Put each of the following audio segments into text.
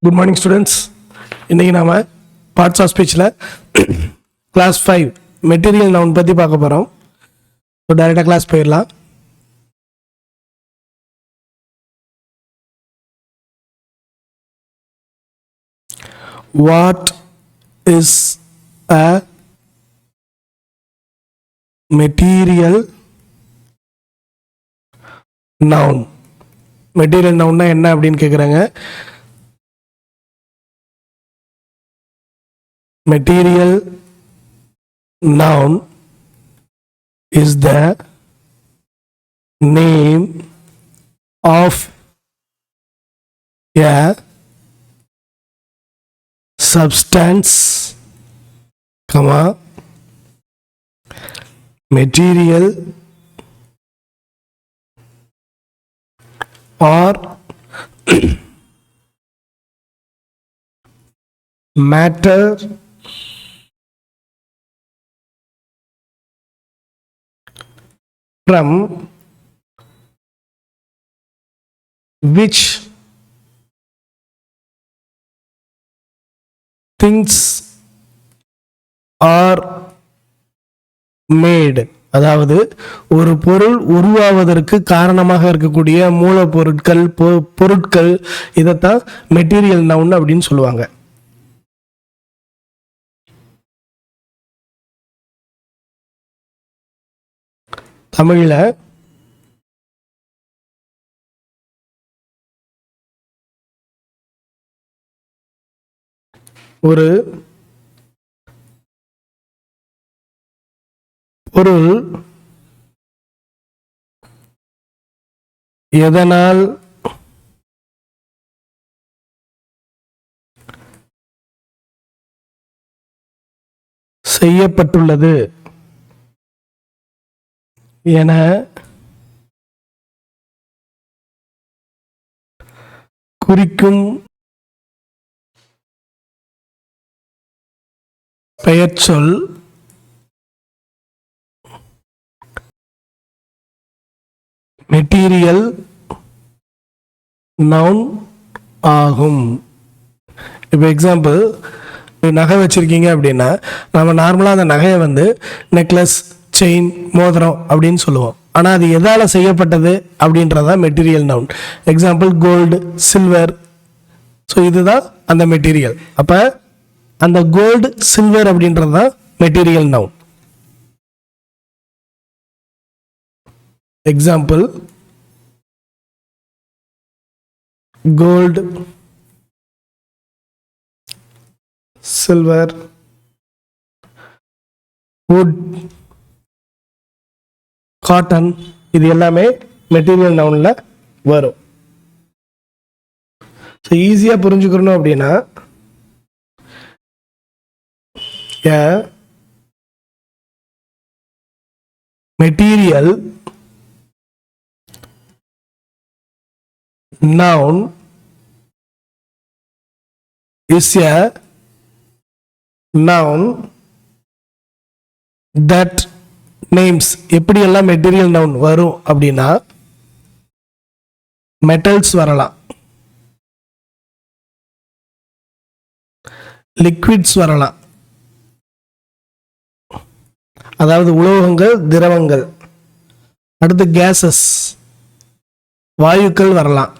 Good morning students. இன்றைக்கி நாம் parts of ஸ்பீச்சில் கிளாஸ் 5 மெட்டீரியல் நவுன் பற்றி பார்க்க போகிறோம். ஸோ டைரெக்டாக கிளாஸ் போயிடலாம். What is a material noun? Material நவுன்னா என்ன அப்படின்னு கேட்குறாங்க. Material noun is the name of a substance, material or matter from which things are made. அதாவது ஒரு பொருள் உருவாவதற்கு காரணமாக இருக்கக்கூடிய மூலப்பொருட்கள், பொருட்கள், இதைத்தான் மெட்டீரியல் நவுன் அப்படின்னு சொல்லுவாங்க. தமிழில் ஒரு பொருள் எதனால் செய்யப்பட்டுள்ளது என குறிக்கும் பெயர்ச்சொல் மெட்டீரியல் நவுன் ஆகும். இப்போ எக்ஸாம்பிள், நகை வச்சுருக்கீங்க அப்படின்னா நம்ம நார்மலாக அந்த நகையை நெக்லஸ், செயின், மோதிரம் அப்படின்னு சொல்லுவோம். ஆனால் அது எதால் செய்யப்பட்டது அப்படின்றதான் material noun. Example gold, silver. So இதுதான் அந்த மெட்டீரியல். அப்போ அந்த கோல்டு, சில்வர் அப்படின்றது தான் material noun. Example, gold, silver, wood, cotton, இது எல்லாமே மெட்டீரியல் நவுனில் வரும். ஸோ ஈஸியாக புரிஞ்சுக்கணும் அப்படின்னா, material noun is a noun that names. எப்படி எல்லாம் மெட்டீரியல் நவுன் வரும் அப்படின்னா, மெட்டல்ஸ் வரலாம், லிக்விட்ஸ் வரலாம், அதாவது உலோகங்கள், திரவங்கள். அடுத்து கேசஸ், வாயுக்கள் வரலாம்.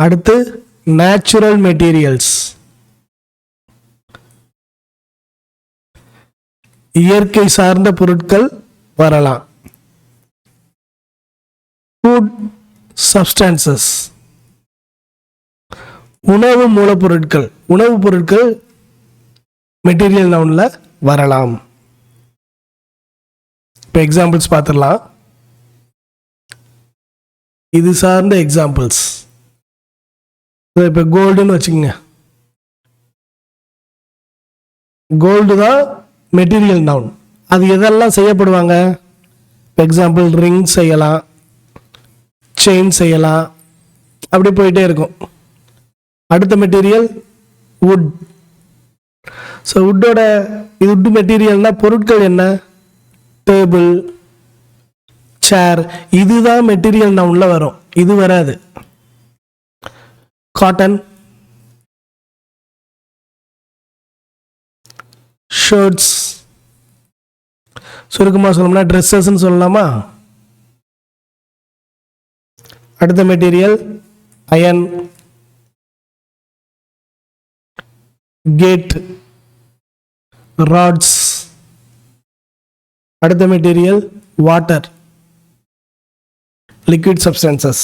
அடுத்து நேச்சுரல் மெட்டீரியல்ஸ், இயற்கை சார்ந்த பொருட்கள் வரலாம். ஃபுட் சப்ஸ்டன்சஸ், உணவு மூலப்பொருட்கள், உணவுப் பொருட்கள் மெட்டீரியல் நவுன்ல வரலாம். இப்போ எக்ஸாம்பிள்ஸ் பார்த்துடலாம். இது சார்ந்த எக்ஸாம்பிள்ஸ். இப்போ கோல்டுன்னு வச்சுக்கோங்க. கோல்டு தான் மெட்டீரியல் நவுன். அது எதெல்லாம் செய்யப்படுவாங்க? எக்ஸாம்பிள், ரிங் செய்யலாம், செயின் செய்யலாம், அப்படி போயிட்டே இருக்கும். அடுத்த மெட்டீரியல் வுட். ஸோ வுட்டோட இது வுட் மெட்டீரியல்னா பொருட்கள் என்ன? டேபிள், சேர், இதுதான் மெட்டீரியல் நவுன்ல வரும். இது வராது. காட்டன், ஷர்ட்ஸ், சுருக்கமாக சொல்லணும்னா ட்ரெஸ்ஸஸ்ன்னு சொல்லலாமா? அடுத்த மெட்டீரியல் அயன், கேட், ராட்ஸ். அடுத்த material water, liquid substances,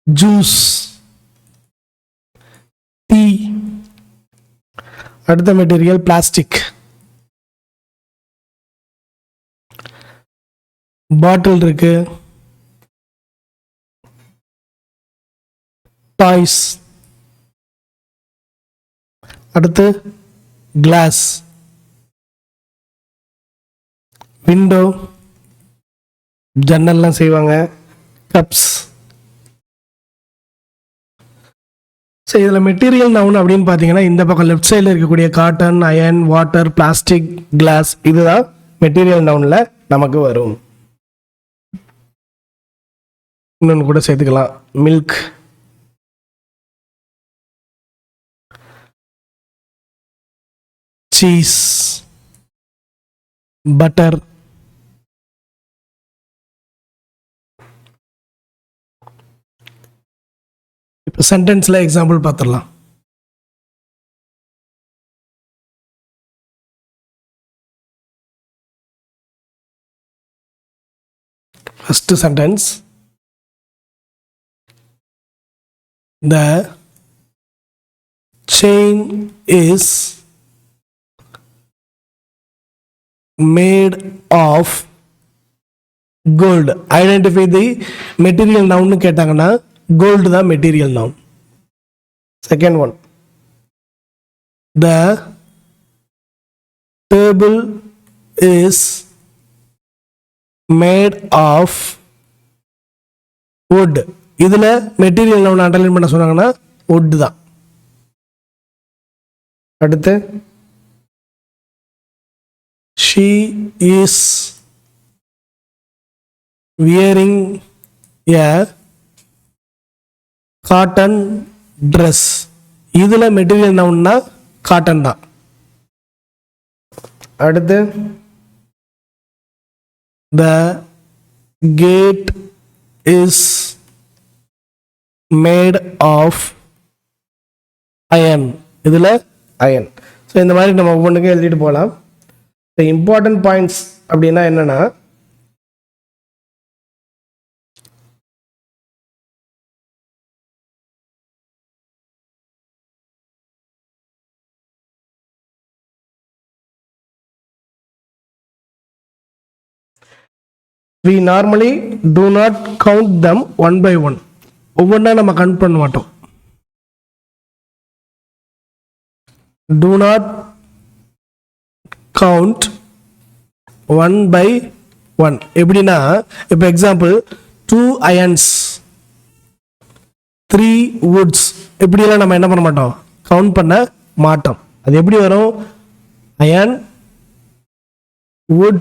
juice, tea. அடுத்த மெட்டீரியல் பிளாஸ்டிக், பாட்டில் இருக்கு, டாய்ஸ். அடுத்து கிளாஸ், விண்டோ, ஜன்னல்லாம் செய்வாங்க, கப்ஸ். ஸோ இதில் மெட்டீரியல் நவுன் அப்படின்னு பார்த்தீங்கன்னா இந்த பக்கம் லெஃப்ட் சைடில் இருக்கக்கூடிய cotton, iron, water, plastic, glass இதுதான் மெட்டீரியல் நவுனில் நமக்கு வரும். இன்னொன்று கூட சேர்த்துக்கலாம், மில்க், சீஸ், பட்டர். இப்போ சென்டென்ஸில் எக்ஸாம்பிள் பார்த்துடலாம். First sentence, the chain is made of gold. Identify the material noun கேட்டாங்கன்னா gold தான் material noun. Second one, the table is made of wood. இதுல மெட்டீரியல் நவுன் அண்டர்லைன் பண்ண சொன்னாங்கன்னா wood தான். அடுத்து she is wearing a cotton dress. இதுல material நவுன்னா cotton தான். அடுத்து the gate is made of iron. இதுல iron. ஸோ இந்த மாதிரி நம்ம ஒவ்வொன்றுக்கும் எழுதிட்டு போகலாம். இம்பார்ட்டன்ட் பாயிண்ட்ஸ் அப்படின்னா என்னன்னா, we normally do not count them one by one. ஒவ்வொன்றா நம்ம கவுண்ட் பண்ண மாட்டோம். do not count one by one. எப்படின்னா, இப்போ எக்ஸாம்பிள் 2 irons 3 woods இப்படியெல்லாம் நம்ம என்ன பண்ண மாட்டோம், கவுண்ட் பண்ண மாட்டோம். அது எப்படி வரும், அயன், wood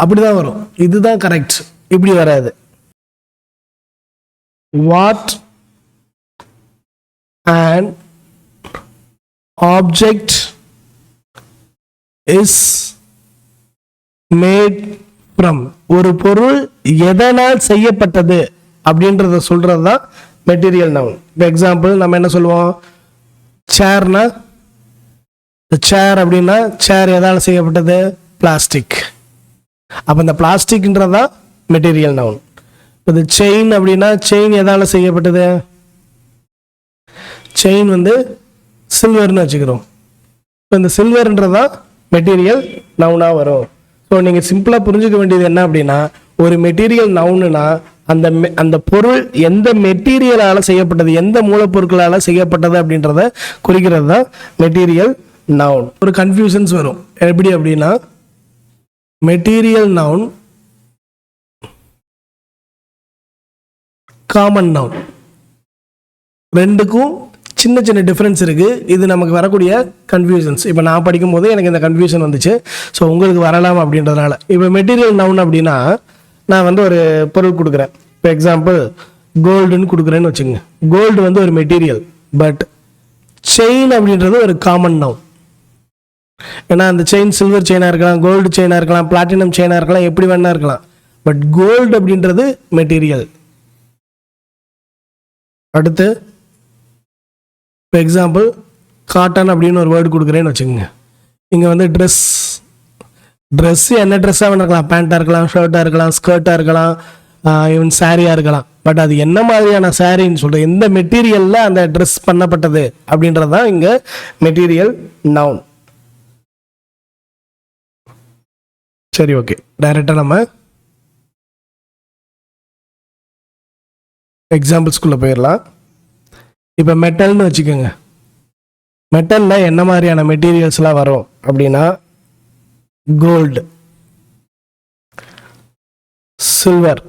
அப்படிதான் வரும். இதுதான் கரெக்ட், இப்படி வராது. what an object is made from. ஒரு பொருள் எதனால் செய்யப்பட்டது அப்படின்றத சொல்றது தான் மெட்டீரியல் நவுன். இப்போ எக்ஸாம்பிள் நம்ம என்ன சொல்லுவோம், சேர்னா சேர் அப்படின்னா சேர் எதால் செய்யப்பட்டது, பிளாஸ்டிக். அப்போ இந்த பிளாஸ்டிக்ன்றதான் மெட்டீரியல் நவுன். இப்போ இந்த செயின் அப்படின்னா செயின் எதால் செய்யப்பட்டது, செயின் வந்து சில்வர்னு வச்சுக்கிறோம். இப்போ இந்த சில்வர்ன்றதான் மெட்டீரியல் நவுனாக வரும். ஸோ நீங்கள் சிம்பிளாக புரிஞ்சுக்க வேண்டியது என்ன அப்படின்னா, ஒரு மெட்டீரியல் நவுனுனா அந்த பொருள் எந்த மெட்டீரியலால் செய்யப்பட்டது, எந்த மூலப்பொருட்களால் செய்யப்பட்டது அப்படின்றத குறிக்கிறது தான் மெட்டீரியல் நவுன். ஒரு கன்ஃபியூஷன்ஸ் வரும். எப்படி அப்படின்னா, மெட்டீரியல் நவுன், காமன் நவுன், ரெண்டுக்கும் சின்ன சின்ன டிஃப்ரென்ஸ் இருக்குது. இது நமக்கு வரக்கூடிய கன்ஃபியூஷன்ஸ். இப்போ நான் படிக்கும்போது எனக்கு இந்த கன்ஃபியூஷன் வந்துச்சு. ஸோ உங்களுக்கு வரலாம் அப்படின்றதுனால. இப்போ மெட்டீரியல் நவுன் அப்படின்னா, நான் வந்து ஒரு பொருள் கொடுக்குறேன். இப்போ எக்ஸாம்பிள் கோல்டுன்னு கொடுக்குறேன்னு வச்சுங்க. கோல்டு வந்து ஒரு மெட்டீரியல், பட் செயின் அப்படின்றது ஒரு காமன் நவுன். ஏன்னா அந்த செயின் சில்வர் செயினாக இருக்கலாம், கோல்டு செயினாக இருக்கலாம், பிளாட்டினம் செயினாக இருக்கலாம், எப்படி வேணா இருக்கலாம். பட் கோல்டு அப்படின்றது மெட்டீரியல். அடுத்து இப்போ எக்ஸாம்பிள் காட்டன் அப்படின்னு ஒரு வேர்டு கொடுக்குறேன்னு வச்சுக்கோங்க. இங்கே வந்து ட்ரெஸ்ஸு என்ன ட்ரெஸ்ஸாக வேணா இருக்கலாம், பேண்ட்டாக இருக்கலாம், ஷர்ட்டாக இருக்கலாம், ஸ்கர்ட்டாக இருக்கலாம், ஈவன் சாரியாக இருக்கலாம். பட் அது என்ன மாதிரியான சாரின்னு சொல்லிட்டு எந்த மெட்டீரியலில் அந்த ட்ரெஸ் பண்ணப்பட்டது அப்படின்றது தான் இங்கே மெட்டீரியல் நவுன். சரி, ஓகே, டைரெக்டாக நம்ம எக்ஸாம்பிள்ஸ்குள்ளே போயிடலாம். இப்போ மெட்டல்னு வச்சுக்கோங்க. மெட்டலில் என்ன மாதிரியான மெட்டீரியல்ஸ்லாம் வரும் அப்படின்னா கோல்டு, சில்வர்,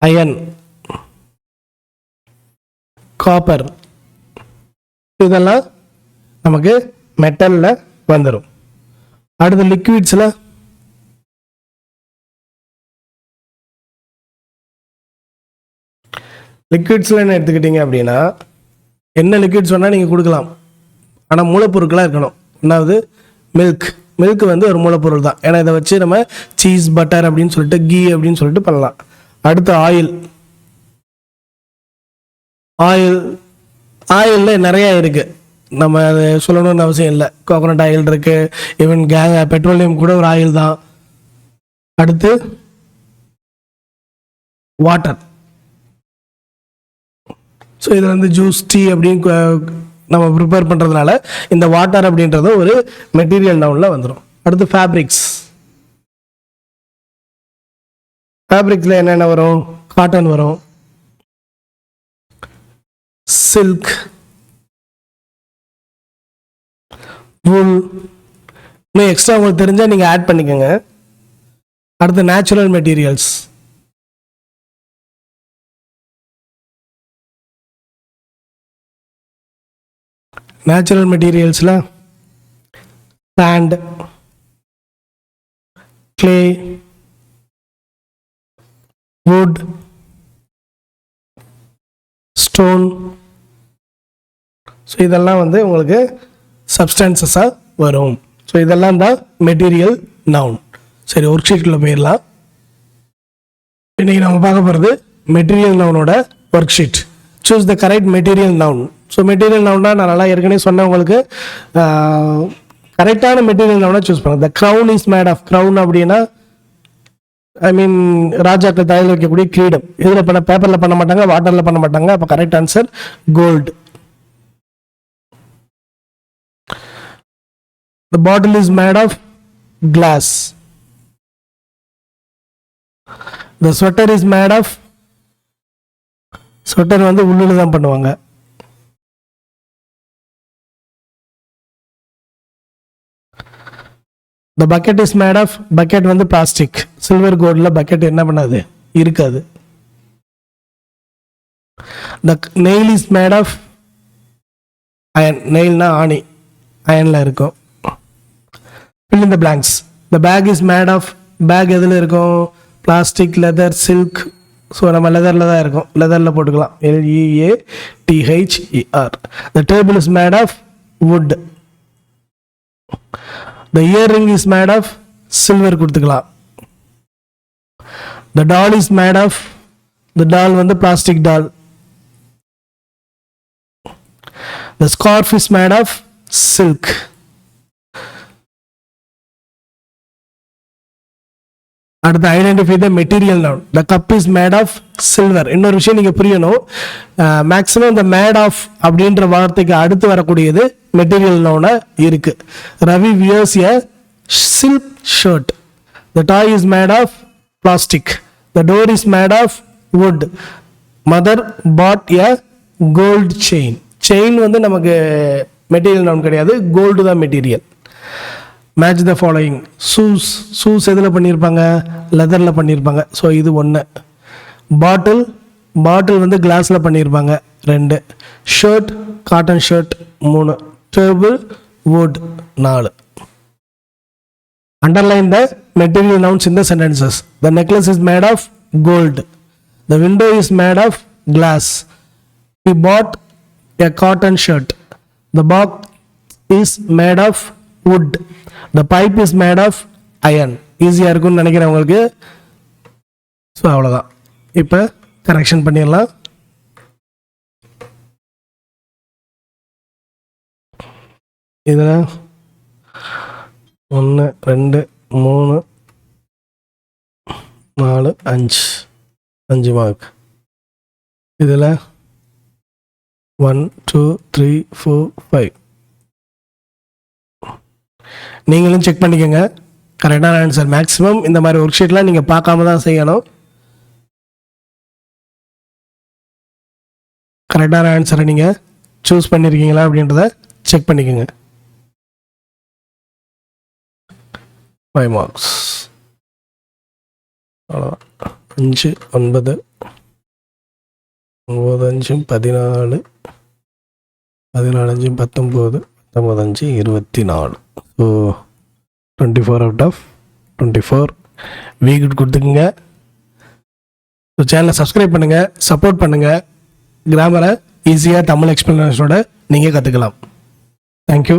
அயன், காப்பர், இதெல்லாம் நமக்கு மெட்டலில் வந்துடும். அடுத்து லிக்விட்ஸில் என்ன எடுத்துக்கிட்டீங்க அப்படின்னா என்ன லிக்விட்ஸ் வேணால் நீங்கள் கொடுக்கலாம், ஆனால் மூலப்பொருட்களாக இருக்கணும். ஒன்றாவது மில்க் வந்து ஒரு மூலப்பொருள் தான். ஏன்னா இதை வச்சு நம்ம சீஸ், பட்டர் அப்படின்னு சொல்லிட்டு, கீ அப்படின்னு சொல்லிட்டு பண்ணலாம். அடுத்து ஆயிலில் நிறையா இருக்குது, நம்ம அதை சொல்லணும்னு அவசியம் இல்லை. கோகோனட் ஆயில் இருக்குது, ஈவன் பெட்ரோலியம் கூட ஒரு ஆயில் தான். அடுத்து வாட்டர். ஸோ இதில் வந்து ஜூஸ், டீ அப்படின்னு நம்ம ப்ரிப்பேர் பண்ணுறதுனால இந்த வாட்டர் அப்படின்றது ஒரு மெட்டீரியல் நவுனில் வந்துடும். அடுத்து ஃபேப்ரிக்ஸில் என்னென்ன வரும்? காட்டன் வரும், சில்க், வூல், இன்னும் எக்ஸ்ட்ரா உங்களுக்கு தெரிஞ்சால் நீங்கள் ஆட் பண்ணிக்கோங்க. அடுத்து நேச்சுரல் மெட்டீரியல்ஸ். நேச்சுரல் மெட்டீரியல்ஸில் sand, clay, wood, stone. So இதெல்லாம் வந்து உங்களுக்கு சப்ஸ்டான்சஸாக வரும். ஸோ இதெல்லாம் தான் மெட்டீரியல் நவுன். சரி, ஒர்க் ஷீட்குள்ளே போயிடலாம். இன்றைக்கி நம்ம பார்க்க போகிறது மெட்டீரியல் நவுனோட work sheet. Choose the correct material noun. So material நவுன்னா நான் நல்லா ஏற்கனவே சொன்னேன் உங்களுக்கு, கரெக்டான மெட்டீரியல் நவுனை சூஸ் பண்ணுங்க. The crown is made of. Crown அப்படின்னா ராஜாக்கள் தலையில் வைக்கக்கூடிய கிரீடம். இதில் பேப்பரில் பண்ண மாட்டாங்க, வாட்டரில் பண்ண மாட்டாங்க. அப்போ correct answer gold. The bottle is made of glass. The sweater is made of. Sweater வந்து உள்ளில் தான் பண்ணுவாங்க. The bucket is made of. Bucket வந்து பிளாஸ்டிக். சில்வர் கோல்டில் பக்கெட் என்ன பண்ணாது, இருக்காது. The nail is made of iron. நெயில்னா ஆணி, அயனில் இருக்கும். Fill in the blanks. The bag is made of. Bag எதில் இருக்கும்? Plastic, leather, silk. ஸோ நம்ம லெதரில் தான் இருக்கும், லெதரில் போட்டுக்கலாம். LEATHER. The table is made of wood. The earring is made of. Silver கொடுத்துக்கலாம். The doll is made of. The doll வந்து plastic doll. The scarf is made of silk. அடுத்து identify the material noun. The cup is made of silver. இன்னொரு விஷயம் நீங்கள் புரியணும், maximum இந்த made of அப்படின்ற வார்த்தைக்கு அடுத்து வரக்கூடியது மெட்டீரியல் நவுனா இருக்கு. Ravi wears a silk shirt. The toy is made of plastic. The door is made of wood. Mother bought a gold chain. Chain வந்து நமக்கு மெட்டீரியல் நவுன் கிடையாது, கோல்டு தான் material. Match the following. Shoes எதில் பண்ணியிருப்பாங்க? லெதரில் பண்ணியிருப்பாங்க. So இது 1. பாட்டில் வந்து கிளாஸில் பண்ணியிருப்பாங்க 2. Shirt cotton shirt 3. Table wood 4. Underline the material nouns in the sentences. The necklace is made of gold. The window is made of glass. He bought a cotton shirt. The box is made of wood. The pipe is made of iron. ஈஸியாக இருக்கும்னு நினைக்கிறேன் உங்களுக்கு. So அவ்வளோதான். இப்போ correction பண்ணிடலாம். இதில் 1 2 3 4 5 mark. இதில் 1 2 3 4 5. நீங்களும் செக் பண்ணிக்கோங்க கரெக்டான ஆன்சர். மேக்ஸிமம் இந்த மாதிரி ஒர்க் ஷீட்லாம் நீங்கள் பார்க்காம தான் செய்யணும். கரெக்டான ஆன்சரை நீங்கள் சூஸ் பண்ணியிருக்கீங்களா அப்படின்றத செக் பண்ணிக்கோங்க. 5 மார்க்ஸ். அவ்வளோதான். 5 9 9 5 14 14 5 19 19 5 24. So 24 out of 24. வி குட் கொடுத்துக்குங்க. ஸோ சேனலை சப்ஸ்கிரைப் பண்ணுங்கள், சப்போர்ட் பண்ணுங்கள். கிராமரை ஈஸியாக தமிழ் எக்ஸ்பிளனேஷனோட நீங்கள் கற்றுக்கலாம். தேங்க்யூ.